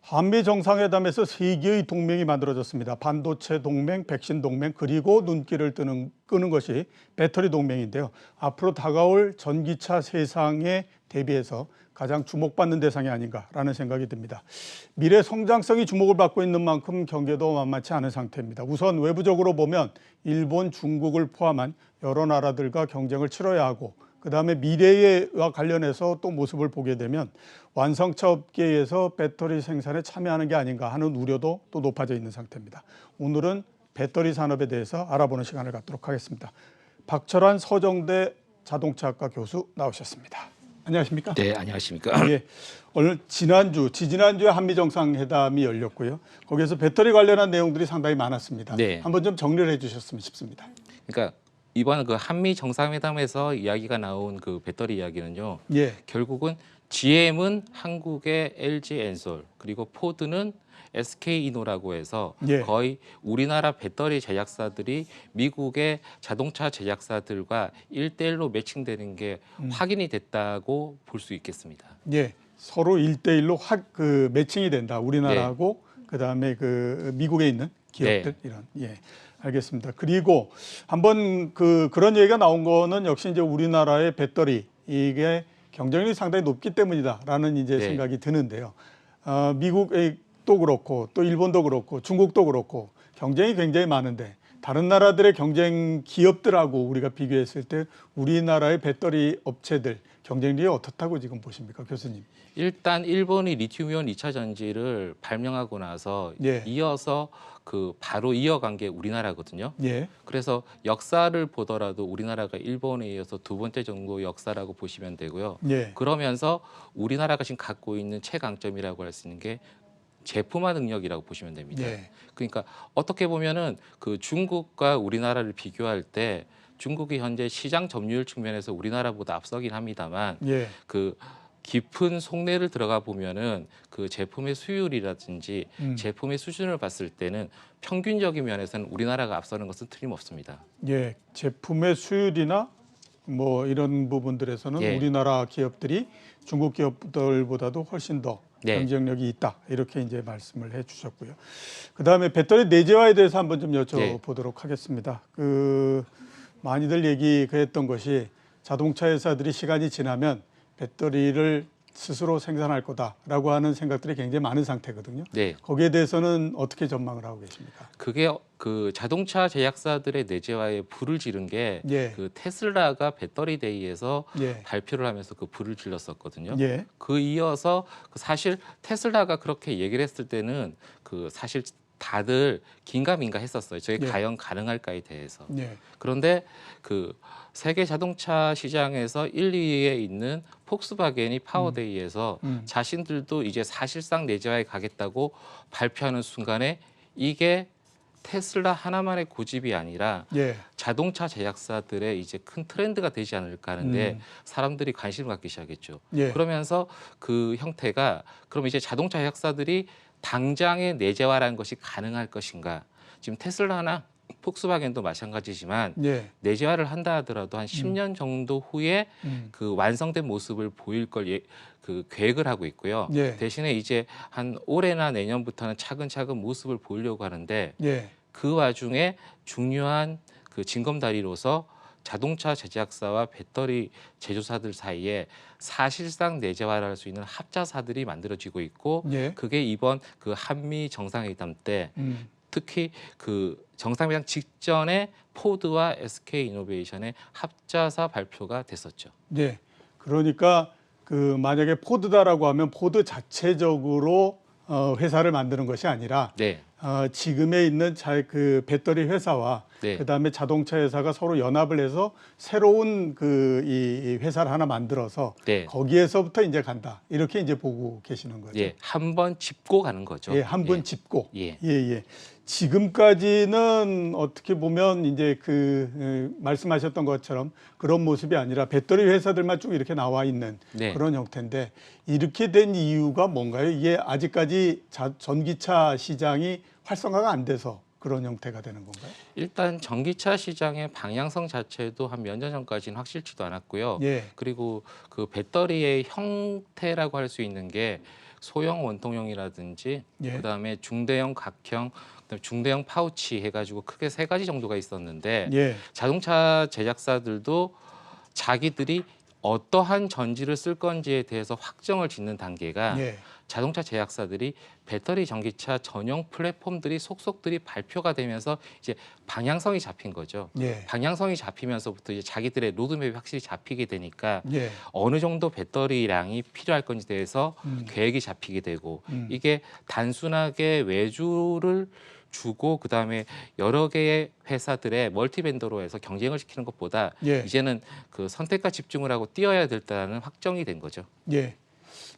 한미 정상회담에서 세 개의 동맹이 만들어졌습니다. 반도체 동맹, 백신 동맹, 그리고 눈길을 끄는 것이 배터리 동맹인데요. 앞으로 다가올 전기차 세상에 대비해서 가장 주목받는 대상이 아닌가라는 생각이 듭니다. 미래 성장성이 주목을 받고 있는 만큼 경계도 만만치 않은 상태입니다. 우선 외부적으로 보면 일본, 중국을 포함한 여러 나라들과 경쟁을 치러야 하고, 그다음에 미래와 관련해서 또 모습을 보게 되면 완성차 업계에서 배터리 생산에 참여하는 게 아닌가 하는 우려도 또 높아져 있는 상태입니다. 오늘은 배터리 산업에 대해서 알아보는 시간을 갖도록 하겠습니다. 박철환 서정대 자동차학과 교수 나오셨습니다. 안녕하십니까? 네, 안녕하십니까? 예, 오늘 지지난주에 한미 정상회담이 열렸고요. 거기에서 배터리 관련한 내용들이 상당히 많았습니다. 네. 한번 좀 정리를 해주셨으면 싶습니다. 그러니까 이번 그 한미 정상회담에서 이야기가 나온 그 배터리 이야기는요. 예, 결국은 GM은 한국의 LG 엔솔, 그리고 포드는 SK 이노라고 해서 예. 거의 우리나라 배터리 제작사들이 미국의 자동차 제작사들과 1대1로 매칭되는 게 확인이 됐다고 볼 수 있겠습니다. 예, 서로 1대1로 매칭이 된다. 우리나라하고 그다음에 그 미국에 있는 기업들 이런. 예. 알겠습니다. 그리고 한번 그런 얘기가 나온 거는 역시 이제 우리나라의 배터리 이게 경쟁력이 상당히 높기 때문이다라는 이제 생각이 드는데요. 미국도 그렇고 또 일본도 그렇고 중국도 그렇고 경쟁이 굉장히 많은데 다른 나라들의 경쟁 기업들하고 우리가 비교했을 때 우리나라의 배터리 업체들 경쟁력이 어떻다고 지금 보십니까, 교수님? 일단 일본이 리튬이온 2차 전지를 발명하고 나서 이어서 바로 이어간 게 우리나라거든요. 예. 그래서 역사를 보더라도 우리나라가 일본에 이어서 두 번째 정도 역사라고 보시면 되고요. 예. 그러면서 우리나라가 지금 갖고 있는 최강점이라고 할 수 있는 게 제품화 능력이라고 보시면 됩니다. 예. 그러니까 어떻게 보면은 그 중국과 우리나라를 비교할 때 중국이 현재 시장 점유율 측면에서 우리나라보다 앞서긴 합니다만 예. 그 깊은 속내를 들어가 보면은 그 제품의 수율이라든지 제품의 수준을 봤을 때는 평균적인 면에서는 우리나라가 앞서는 것은 틀림없습니다. 예, 제품의 수율이나 뭐 이런 부분들에서는 우리나라 기업들이 중국 기업들보다도 훨씬 더 경쟁력이 있다, 이렇게 이제 말씀을 해주셨고요. 그다음에 배터리 내재화에 대해서 한번 좀 여쭤보도록 하겠습니다. 많이들 얘기했던 것이 자동차 회사들이 시간이 지나면 배터리를 스스로 생산할 거다라고 하는 생각들이 굉장히 많은 상태거든요. 거기에 대해서는 어떻게 전망을 하고 계십니까? 그게 그 자동차 제약사들의 내재화에 불을 지른 게 그 테슬라가 배터리 데이에서 발표를 하면서 그 불을 질렀었거든요. 그 이어서 사실 테슬라가 그렇게 얘기를 했을 때는 그 사실 다들 긴가민가 했었어요. 저게 과연 가능할까에 대해서. 그런데 그 세계 자동차 시장에서 1, 2위에 있는 폭스바겐이 파워데이에서 자신들도 이제 사실상 내재화에 가겠다고 발표하는 순간에 이게 테슬라 하나만의 고집이 아니라 자동차 제작사들의 이제 큰 트렌드가 되지 않을까 하는데 사람들이 관심을 갖기 시작했죠. 그러면서 그 형태가 그럼 이제 자동차 제작사들이 당장의 내재화라는 것이 가능할 것인가? 지금 테슬라나 폭스바겐도 마찬가지지만 내재화를 한다 하더라도 한 10년 정도 후에 그 완성된 모습을 보일 걸 그 계획을 하고 있고요. 대신에 이제 한 올해나 내년부터는 차근차근 모습을 보이려고 하는데 그 와중에 중요한 그 징검다리로서 자동차 제작사와 배터리 제조사들 사이에 사실상 내재화를 할 수 있는 합자사들이 만들어지고 있고 그게 이번 그 한미 정상회담 때 특히 그 정상회담 직전에 포드와 SK 이노베이션의 합자사 발표가 됐었죠. 네, 그러니까 만약에 포드다라고 하면 포드 자체적으로 회사를 만드는 것이 아니라 지금에 있는 그 배터리 회사와 그다음에 자동차 회사가 서로 연합을 해서 새로운 이 회사를 하나 만들어서 거기에서부터 이제 간다, 이렇게 이제 보고 계시는 거죠. 한 번 짚고 가는 거죠. 한 번 짚고. 지금까지는 어떻게 보면 이제 말씀하셨던 것처럼 그런 모습이 아니라 배터리 회사들만 쭉 이렇게 나와 있는 그런 형태인데, 이렇게 된 이유가 뭔가요? 이게 아직까지 전기차 시장이 활성화가 안 돼서 그런 형태가 되는 건가요? 일단 전기차 시장의 방향성 자체도 한 몇 년 전까지는 확실치도 않았고요. 그리고 그 배터리의 형태라고 할 수 있는 게 소형 원통형이라든지 예. 그다음에 중대형 각형, 그다음에 중대형 파우치 해가지고 크게 3가지 정도가 있었는데 예. 자동차 제작사들도 자기들이 어떠한 전지를 쓸 건지에 대해서 확정을 짓는 단계가 예. 자동차 제약사들이 배터리 전기차 전용 플랫폼들이 속속들이 발표가 되면서 이제 방향성이 잡힌 거죠. 예. 방향성이 잡히면서부터 이제 자기들의 로드맵이 확실히 잡히게 되니까 예. 어느 정도 배터리량이 필요할 건지 대해서 계획이 잡히게 되고 이게 단순하게 외주를 주고 그다음에 여러 개의 회사들의 멀티벤더로 해서 경쟁을 시키는 것보다 예. 이제는 그 선택과 집중을 하고 뛰어야 될다는 확정이 된 거죠. 예.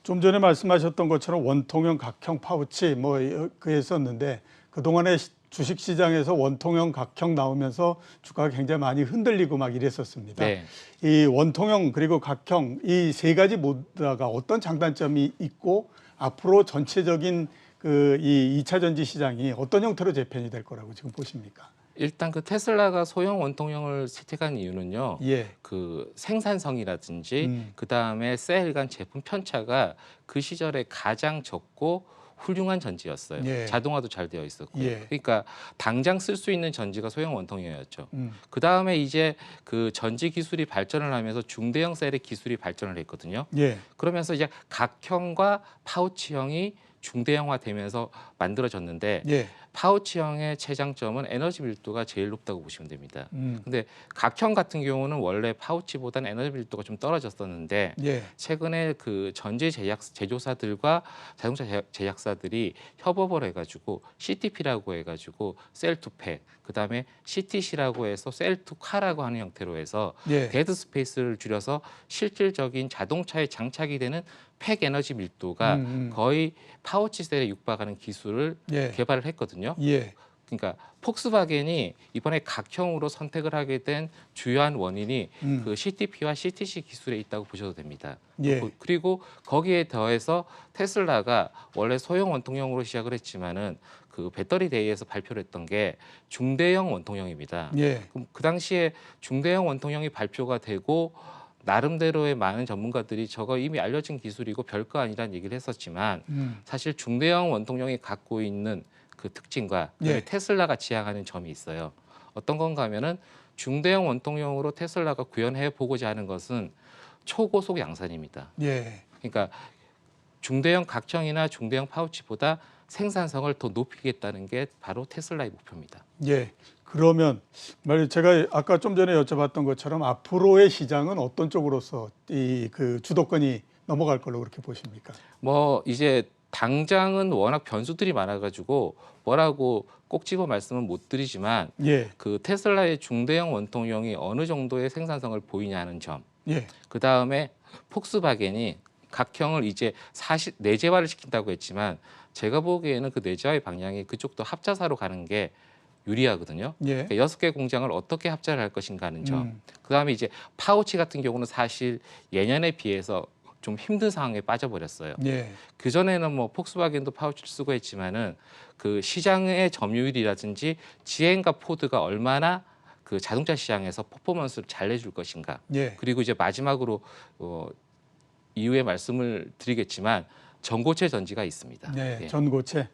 좀 전에 말씀하셨던 것처럼 원통형, 각형, 파우치 뭐 그랬었는데 그동안에 주식 시장에서 원통형, 각형 나오면서 주가가 굉장히 많이 흔들리고 막 이랬었습니다. 네. 이 원통형 그리고 각형 이 3가지 모두가 어떤 장단점이 있고 앞으로 전체적인 그 이 2차 전지 시장이 어떤 형태로 재편이 될 거라고 지금 보십니까? 일단 그 테슬라가 소형 원통형을 채택한 이유는요. 예. 그 생산성이라든지 그다음에 셀 간 제품 편차가 그 시절에 가장 적고 훌륭한 전지였어요. 예. 자동화도 잘 되어 있었고요. 예. 그러니까 당장 쓸 수 있는 전지가 소형 원통형이었죠. 그다음에 이제 그 전지 기술이 발전을 하면서 중대형 셀의 기술이 발전을 했거든요. 예. 그러면서 이제 각형과 파우치형이 중대형화되면서 만들어졌는데 예. 파우치형의 최장점은 에너지 밀도가 제일 높다고 보시면 됩니다. 근데 각형 같은 경우는 원래 파우치보다는 에너지 밀도가 좀 떨어졌었는데 예. 최근에 그 전지 제조사들과 자동차 제약사들이 협업을 해가지고 CTP라고 해가지고 셀 투 팩, 그다음에 CTC라고 해서 셀 투 카라고 하는 형태로 해서 예. 데드 스페이스를 줄여서 실질적인 자동차에 장착이 되는 팩 에너지 밀도가 거의 파우치 셀에 육박하는 기술을 예. 개발을 했거든요. 예. 그러니까 폭스바겐이 이번에 각형으로 선택을 하게 된 주요한 원인이 그 CTP와 CTC 기술에 있다고 보셔도 됩니다. 예. 그리고 거기에 더해서 테슬라가 원래 소형 원통형으로 시작을 했지만은 그 배터리 데이에서 발표를 했던 게 중대형 원통형입니다. 예. 그럼 그 당시에 중대형 원통형이 발표가 되고 나름대로의 많은 전문가들이 저거 이미 알려진 기술이고 별거 아니라는 얘기를 했었지만 사실 중대형 원통형이 갖고 있는 그 특징과 예. 테슬라가 지향하는 점이 있어요. 어떤 건가 하면은 중대형 원통형으로 테슬라가 구현해 보고자 하는 것은 초고속 양산입니다. 예. 그러니까 중대형 각형이나 중대형 파우치보다 생산성을 더 높이겠다는 게 바로 테슬라의 목표입니다. 예. 그러면 말이 제가 아까 좀 전에 여쭤봤던 것처럼 앞으로의 시장은 어떤 쪽으로서 이 그 주도권이 넘어갈 걸로 그렇게 보십니까? 뭐 이제 당장은 워낙 변수들이 많아가지고 뭐라고 꼭 집어 말씀은 못 드리지만 예. 그 테슬라의 중대형 원통형이 어느 정도의 생산성을 보이냐는 점. 예. 그 다음에 폭스바겐이 각형을 이제 사실 내재화를 시킨다고 했지만 제가 보기에는 그 내재화의 방향이 그쪽도 합자사로 가는 게 유리하거든요. 예. 그러니까 6개 공장을 어떻게 합자를 할 것인가 하는 점. 그다음에 이제 파우치 같은 경우는 사실 예년에 비해서 좀 힘든 상황에 빠져버렸어요. 예. 그 전에는 뭐 폭스바겐도 파우치를 쓰고 했지만은 그 시장의 점유율이라든지 GM과 포드가 얼마나 그 자동차 시장에서 퍼포먼스를 잘 내줄 것인가. 예. 그리고 이제 마지막으로 이후에 말씀을 드리겠지만 전고체 전지가 있습니다. 네, 예. 전고체.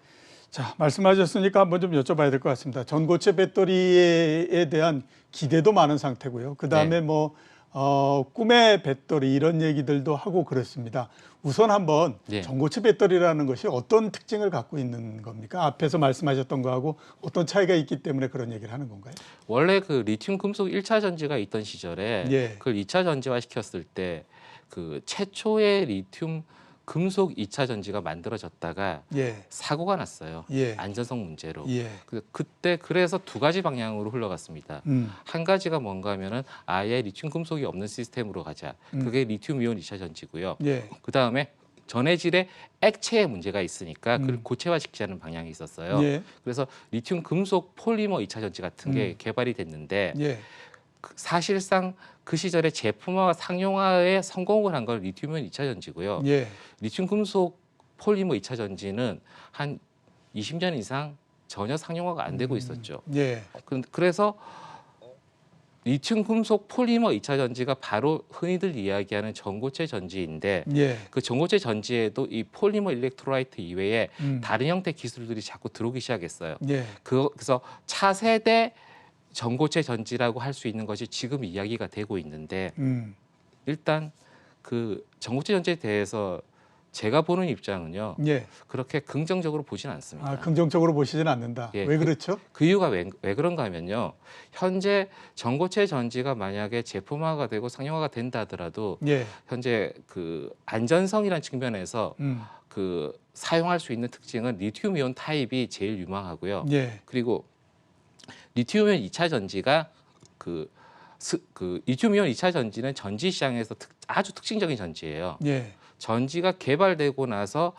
자, 말씀하셨으니까 한번 좀 여쭤봐야 될 것 같습니다. 전고체 배터리에 대한 기대도 많은 상태고요. 그 다음에 뭐 꿈의 배터리 이런 얘기들도 하고 그렇습니다. 우선 한번 전고체 배터리라는 것이 어떤 특징을 갖고 있는 겁니까? 앞에서 말씀하셨던 거하고 어떤 차이가 있기 때문에 그런 얘기를 하는 건가요? 원래 그 리튬 금속 1차 전지가 있던 시절에 예. 그걸 2차 전지화 시켰을 때 그 최초의 리튬 금속 2차 전지가 만들어졌다가 예. 사고가 났어요. 예. 안전성 문제로. 예. 그때 그래서 2가지 방향으로 흘러갔습니다. 한 가지가 뭔가 하면은 아예 리튬 금속이 없는 시스템으로 가자. 그게 리튬 이온 2차 전지고요. 예. 그다음에 전해질에 액체에 문제가 있으니까 그걸 고체화시키자는 방향이 있었어요. 예. 그래서 리튬 금속 폴리머 2차 전지 같은 게 개발이 됐는데 예. 사실상 그 시절에 제품화 상용화에 성공을 한 건 리튬이온 2차 전지고요. 예. 리튬 금속 폴리머 2차 전지는 한 20년 이상 전혀 상용화가 안 되고 있었죠. 예. 그래서 리튬 금속 폴리머 2차 전지가 바로 흔히들 이야기하는 전고체 전지인데 예. 그 전고체 전지에도 이 폴리머 일렉트로라이트 이외에 다른 형태 기술들이 자꾸 들어오기 시작했어요. 예. 그래서 차세대 전고체 전지라고 할 수 있는 것이 지금 이야기가 되고 있는데 일단 그 전고체 전지에 대해서 제가 보는 입장은요. 예. 그렇게 긍정적으로 보지는 않습니다. 아, 긍정적으로 보시지는 않는다. 예, 왜 그렇죠? 그 이유가 왜 그런가 하면요. 현재 전고체 전지가 만약에 제품화가 되고 상용화가 된다 하더라도 예. 현재 그 안전성이라는 측면에서 그 사용할 수 있는 특징은 리튬이온 타입이 제일 유망하고요. 예. 그리고 리튬이온 2차 전지가 그 리튬이온 2차 전지는 전지 시장에서 아주 특징적인 전지예요. 예. 전지가 개발되고 나서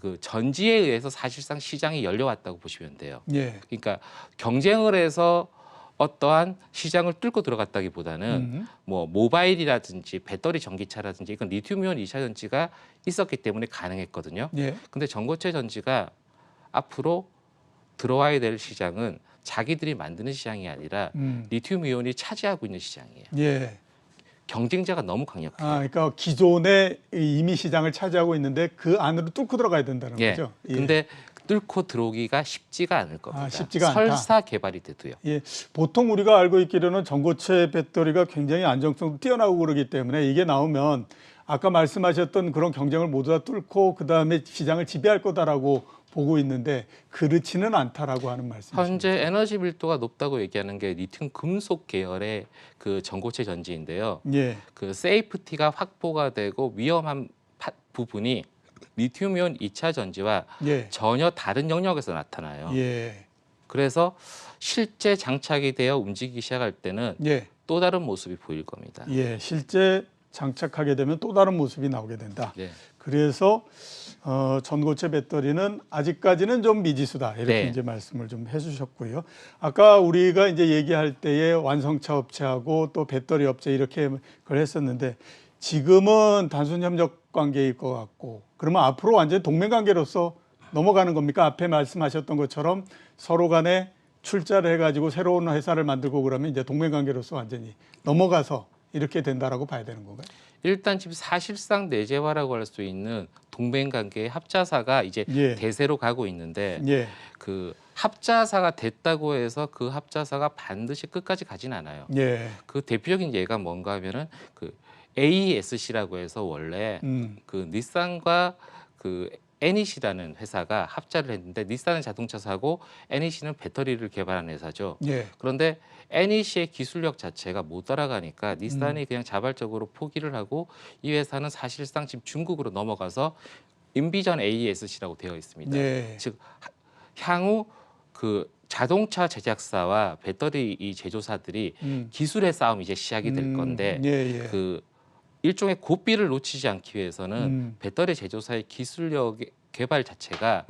그 전지에 의해서 사실상 시장이 열려왔다고 보시면 돼요. 예. 그러니까 경쟁을 해서 어떠한 시장을 뚫고 들어갔다기보다는 뭐 모바일이라든지 배터리 전기차라든지 이건 리튬이온 2차 전지가 있었기 때문에 가능했거든요. 예. 근데 전고체 전지가 앞으로 들어와야 될 시장은 자기들이 만드는 시장이 아니라 리튬이온이 차지하고 있는 시장이에요. 예. 경쟁자가 너무 강력해요. 아, 그러니까 기존에 이미 시장을 차지하고 있는데 그 안으로 뚫고 들어가야 된다는 거죠. 예. 근데 뚫고 들어오기가 쉽지가 않을 겁니다. 아, 쉽지가 않다. 설사 개발이 돼도요. 예, 보통 우리가 알고 있기로는 전고체 배터리가 굉장히 안정성도 뛰어나고 그러기 때문에 이게 나오면 아까 말씀하셨던 그런 경쟁을 모두 다 뚫고 그다음에 시장을 지배할 거다라고 보고 있는데 그렇지는 않다라고 하는 말씀이시죠. 현재 에너지 밀도가 높다고 얘기하는 게 리튬 금속 계열의 그 전고체 전지인데요. 예. 그 세이프티가 확보가 되고 위험한 부분이 리튬이온 2차 전지와 예. 전혀 다른 영역에서 나타나요. 예. 그래서 실제 장착이 되어 움직이기 시작할 때는 예. 또 다른 모습이 보일 겁니다. 예, 실제 장착하게 되면 또 다른 모습이 나오게 된다. 네. 그래서 전고체 배터리는 아직까지는 좀 미지수다 이렇게 네. 이제 말씀을 좀 해주셨고요. 아까 우리가 이제 얘기할 때에 완성차 업체하고 또 배터리 업체 이렇게 그걸 했었는데 지금은 단순 협력 관계일 것 같고 그러면 앞으로 완전히 동맹 관계로서 넘어가는 겁니까? 앞에 말씀하셨던 것처럼 서로 간에 출자를 해가지고 새로운 회사를 만들고 그러면 이제 동맹 관계로서 완전히 넘어가서 이렇게 된다라고 봐야 되는 건가요? 일단 지금 사실상 내재화라고 할 수 있는 동맹 관계의 합자사가 이제 예. 대세로 가고 있는데 예. 그 합자사가 됐다고 해서 그 합자사가 반드시 끝까지 가진 않아요. 예. 그 대표적인 예가 뭔가 하면은 그 AESC라고 해서 원래 그 닛산과 그 애닛이라는 회사가 합자를 했는데 닛산은 자동차사고 애닛은 배터리를 개발하는 회사죠. 예. 그런데 애닛의 기술력 자체가 못 따라가니까 닛산이 그냥 자발적으로 포기를 하고 이 회사는 사실상 지금 중국으로 넘어가서 인비전 AESC라고 되어 있습니다. 예. 즉 향후 그 자동차 제작사와 배터리 이 제조사들이 기술의 싸움이 이제 시작이 될 건데 예. 그 일종의 고비를 놓치지 않기 위해서는 배터리 제조사의 기술력 개발 자체가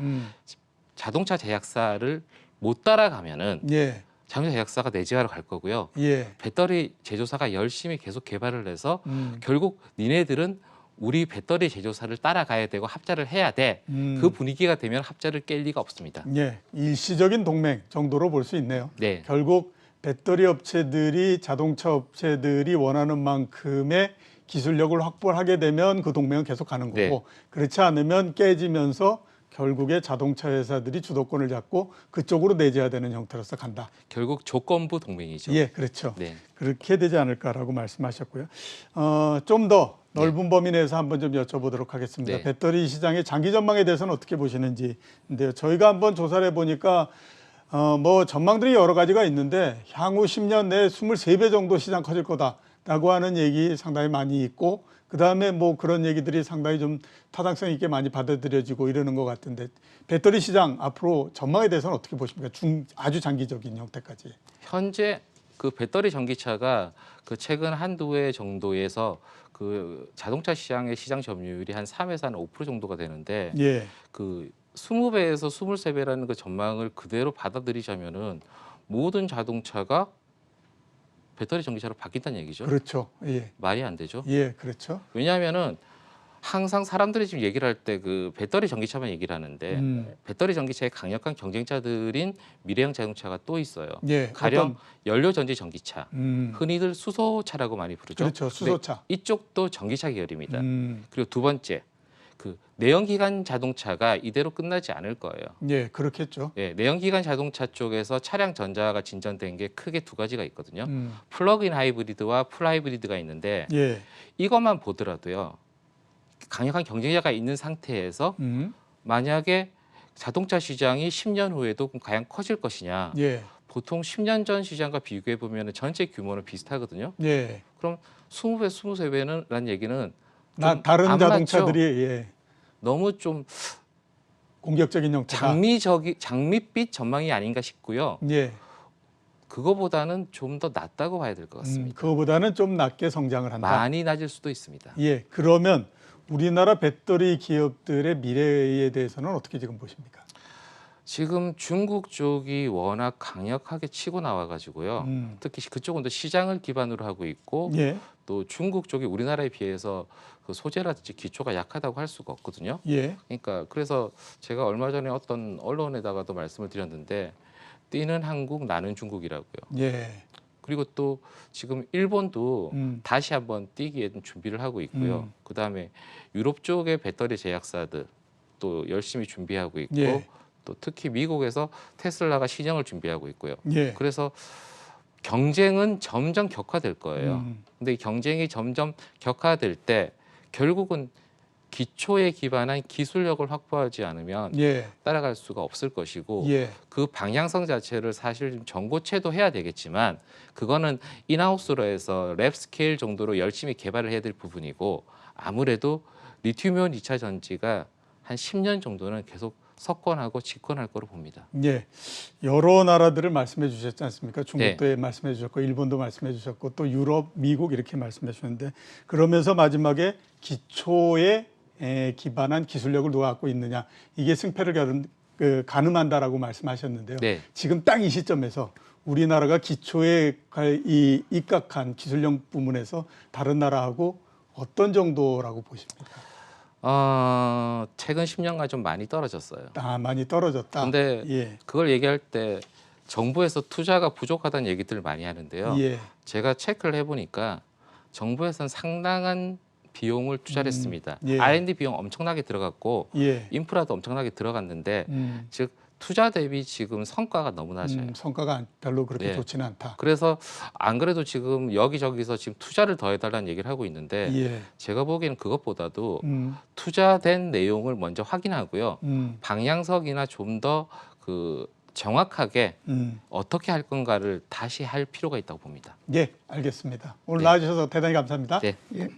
자동차 제작사를 못 따라가면은 예. 자동차 제작사가 내재화로 갈 거고요. 예. 배터리 제조사가 열심히 계속 개발을 해서 결국 니네들은 우리 배터리 제조사를 따라가야 되고 합자를 해야 돼. 그 분위기가 되면 합자를 깰 리가 없습니다. 예. 일시적인 동맹 정도로 볼 수 있네요. 네. 결국 배터리 업체들이 자동차 업체들이 원하는 만큼의 기술력을 확보를 하게 되면 그 동맹은 계속 가는 거고 네. 그렇지 않으면 깨지면서 결국에 자동차 회사들이 주도권을 잡고 그쪽으로 내재화되는 형태로서 간다. 결국 조건부 동맹이죠. 예, 그렇죠. 네. 그렇게 되지 않을까라고 말씀하셨고요. 좀 더 넓은 범위 내에서 한번 좀 여쭤보도록 하겠습니다. 네. 배터리 시장의 장기 전망에 대해서는 어떻게 보시는지인데요. 저희가 한번 조사를 해보니까 뭐 전망들이 여러 가지가 있는데 향후 10년 내에 23배 정도 시장 커질 거다라고 하는 얘기 상당히 많이 있고 그다음에 뭐 그런 얘기들이 상당히 좀 타당성 있게 많이 받아들여지고 이러는 것 같은데 배터리 시장 앞으로 전망에 대해서는 어떻게 보십니까? 아주 장기적인 형태까지. 현재 그 배터리 전기차가 그 최근 한두 해 정도에서 그 자동차 시장의 시장 점유율이 한 3에서 한 5% 정도가 되는데 예. 그 20배에서 23배라는 그 전망을 그대로 받아들이자면은 모든 자동차가 배터리 전기차로 바뀐다는 얘기죠. 그렇죠. 예. 말이 안 되죠. 예, 그렇죠. 왜냐하면은 항상 사람들이 지금 얘기를 할 때 그 배터리 전기차만 얘기를 하는데 배터리 전기차의 강력한 경쟁자들인 미래형 자동차가 또 있어요. 예, 가령 연료 전지 전기차, 흔히들 수소차라고 많이 부르죠. 그렇죠, 수소차. 이쪽도 전기차 계열입니다. 그리고 두 번째, 그 내연기관 자동차가 이대로 끝나지 않을 거예요. 예, 그렇겠죠. 예, 내연기관 자동차 쪽에서 차량 전자가 진전된 게 크게 두 가지가 있거든요. 플러그인 하이브리드와 풀 하이브리드가 있는데 예. 이것만 보더라도요. 강력한 경쟁자가 있는 상태에서 만약에 자동차 시장이 10년 후에도 과연 커질 것이냐. 예. 보통 10년 전 시장과 비교해 보면 전체 규모는 비슷하거든요. 예. 그럼 20배, 23배는 라는 얘기는 다른 자동차들이 예. 너무 좀 공격적인 형태다. 장밋빛 전망이 아닌가 싶고요. 예. 그거보다는 좀 더 낮다고 봐야 될 것 같습니다. 그거보다는 좀 낮게 성장을 한다. 많이 낮을 수도 있습니다. 예. 그러면 우리나라 배터리 기업들의 미래에 대해서는 어떻게 지금 보십니까? 지금 중국 쪽이 워낙 강력하게 치고 나와가지고요. 특히 그쪽은 또 시장을 기반으로 하고 있고 예. 또 중국 쪽이 우리나라에 비해서 그 소재라든지 기초가 약하다고 할 수가 없거든요. 예. 그러니까 그래서 제가 얼마 전에 어떤 언론에다가도 말씀을 드렸는데 뛰는 한국, 나는 중국이라고요. 예. 그리고 또 지금 일본도 다시 한번 뛰기에 준비를 하고 있고요. 그다음에 유럽 쪽의 배터리 제약사들 또 열심히 준비하고 있고 예. 또 특히 미국에서 테슬라가 시정을 준비하고 있고요. 예. 그래서 경쟁은 점점 격화될 거예요. 근데 이 경쟁이 점점 격화될 때 결국은 기초에 기반한 기술력을 확보하지 않으면 예. 따라갈 수가 없을 것이고 예. 그 방향성 자체를 사실 전고체도 해야 되겠지만 그거는 인하우스로 해서 랩 스케일 정도로 열심히 개발을 해야 될 부분이고 아무래도 리튬이온 2차 전지가 한 10년 정도는 계속 석권하고 집권할 거로 봅니다. 예, 여러 나라들을 말씀해 주셨지 않습니까? 중국도 네. 말씀해 주셨고 일본도 말씀해 주셨고 또 유럽, 미국 이렇게 말씀해 주셨는데 그러면서 마지막에 기초에 기반한 기술력을 누가 갖고 있느냐 이게 승패를 가늠한다라고 말씀하셨는데요. 네. 지금 딱 이 시점에서 우리나라가 기초에 입각한 기술력 부문에서 다른 나라하고 어떤 정도라고 보십니까? 최근 10년간 좀 많이 떨어졌어요. 많이 떨어졌다. 근데 예. 그걸 얘기할 때 정부에서 투자가 부족하다는 얘기들을 많이 하는데요. 예. 제가 체크를 해보니까 정부에서는 상당한 비용을 투자를 했습니다. 예. R&D 비용 엄청나게 들어갔고 예. 인프라도 엄청나게 들어갔는데 즉 투자 대비 지금 성과가 너무 낮아요. 성과가 별로 그렇게 네. 좋지는 않다. 그래서 안 그래도 지금 여기저기서 지금 투자를 더 해달라는 얘기를 하고 있는데 예. 제가 보기에는 그것보다도 투자된 내용을 먼저 확인하고요. 방향성이나 좀 더 그 정확하게 어떻게 할 건가를 다시 할 필요가 있다고 봅니다. 예, 알겠습니다. 오늘 네. 나와주셔서 대단히 감사합니다. 네. 예.